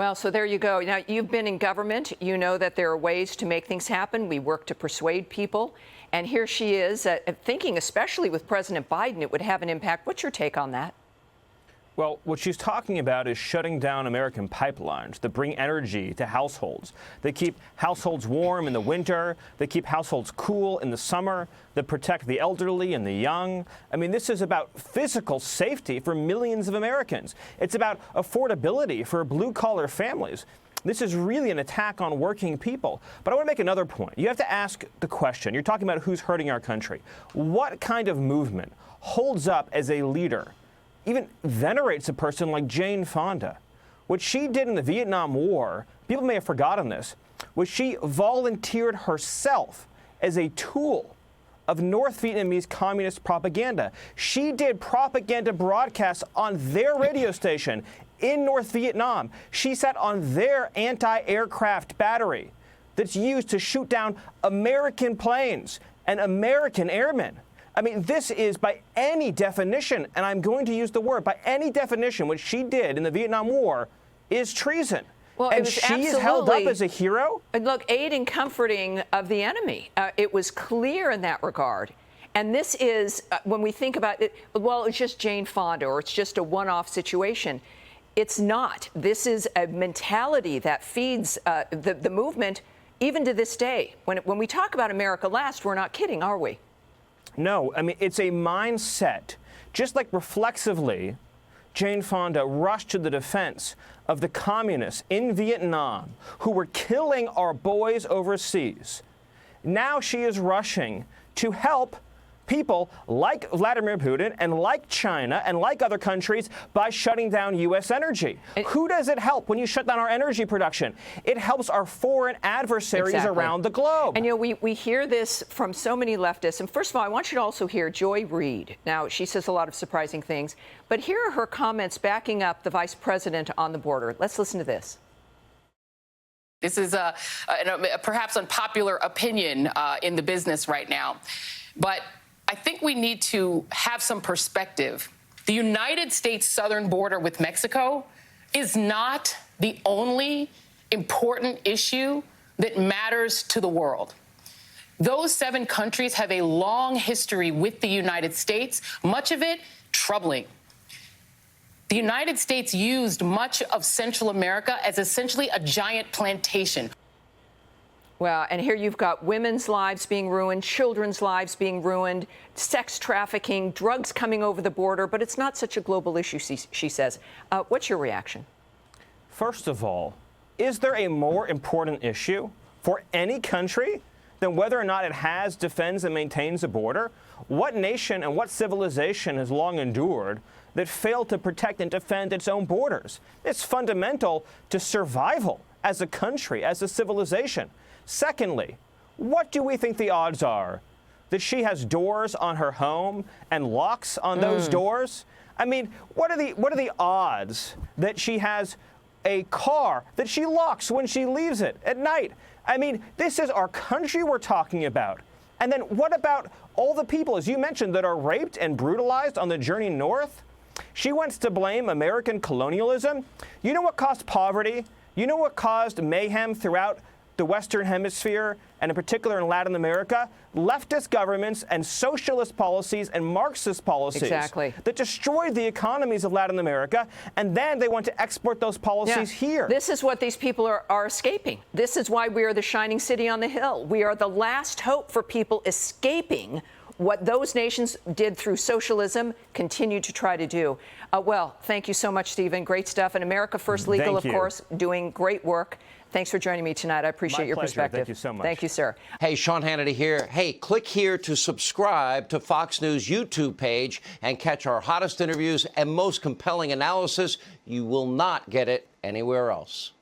Well, so there you go. Now, you've been in government. You know that there are ways to make things happen. We work to persuade people. And here she is thinking, especially with President Biden, it would have an impact. What's your take on that? Well, what she's talking about is shutting down American pipelines that bring energy to households. They keep households warm in the winter. They keep households cool in the summer. That protect the elderly and the young. I mean, this is about physical safety for millions of Americans. It's about affordability for blue-collar families. This is really an attack on working people. But I want to make another point. You have to ask the question. You're talking about who's hurting our country. What kind of movement holds up as a leader, even venerates a person like Jane Fonda? What she did in the Vietnam War, people may have forgotten this, was she volunteered herself as a tool of North Vietnamese communist propaganda. She did propaganda broadcasts on their radio station in North Vietnam. She sat on their anti-aircraft battery that's used to shoot down American planes and American airmen. I mean, this is by any definition, and I'm going to use the word, by any definition, what she did in the Vietnam War is treason. Well, and she is held up as a hero? Look, aid and comforting of the enemy. It was clear in that regard. And this is, when we think about it, well, it's just Jane Fonda or it's just a one-off situation. It's not. This is a mentality that feeds the movement even to this day. When we talk about America last, we're not kidding, are we? No, I mean, it's a mindset. Just like reflexively, Jane Fonda rushed to the defense of the communists in Vietnam who were killing our boys overseas. Now she is rushing to help people like Vladimir Putin and like China and like other countries by shutting down U.S. energy. Who does it help when you shut down our energy production? It helps our foreign adversaries around the globe. And, you know, we hear this from so many leftists. And first of all, I want you to also hear Joy Reid. Now, she says a lot of surprising things, but here are her comments backing up the vice president on the border. Let's listen to this. This is a perhaps unpopular opinion in the business right now, but I think we need to have some perspective. The United States southern border with Mexico is not the only important issue that matters to the world. Those 7 countries have a long history with the United States, much of it troubling. The United States used much of Central America as essentially a giant plantation. Well, and here you've got women's lives being ruined, children's lives being ruined, sex trafficking, drugs coming over the border, but it's not such a global issue, she says. What's your reaction? First of all, is there a more important issue for any country than whether or not it has, defends, and maintains a border? What nation and what civilization has long endured that failed to protect and defend its own borders? It's fundamental to survival as a country, as a civilization. Secondly, what do we think the odds are that she has doors on her home and locks on those doors? I mean, what are the odds that she has a car that she locks when she leaves it at night? I mean, this is our country we're talking about. And then what about all the people, as you mentioned, that are raped and brutalized on the journey north? She wants to blame American colonialism. You know what caused poverty? You know what caused mayhem throughout the Western Hemisphere, and in particular in Latin America? Leftist governments and socialist policies and Marxist policies that destroyed the economies of Latin America, and then they want to export those policies here. This is what these people are escaping. This is why we are the shining city on the hill. We are the last hope for people escaping what those nations did through socialism, continue to try to do. Well, thank you so much, Stephen. Great stuff. And America First Legal, of course, doing great work. Thanks for joining me tonight. I appreciate your perspective. Thank you so much. Thank you, sir. Hey, Sean Hannity here. Hey, click here to subscribe to Fox News YouTube page and catch our hottest interviews and most compelling analysis. You will not get it anywhere else.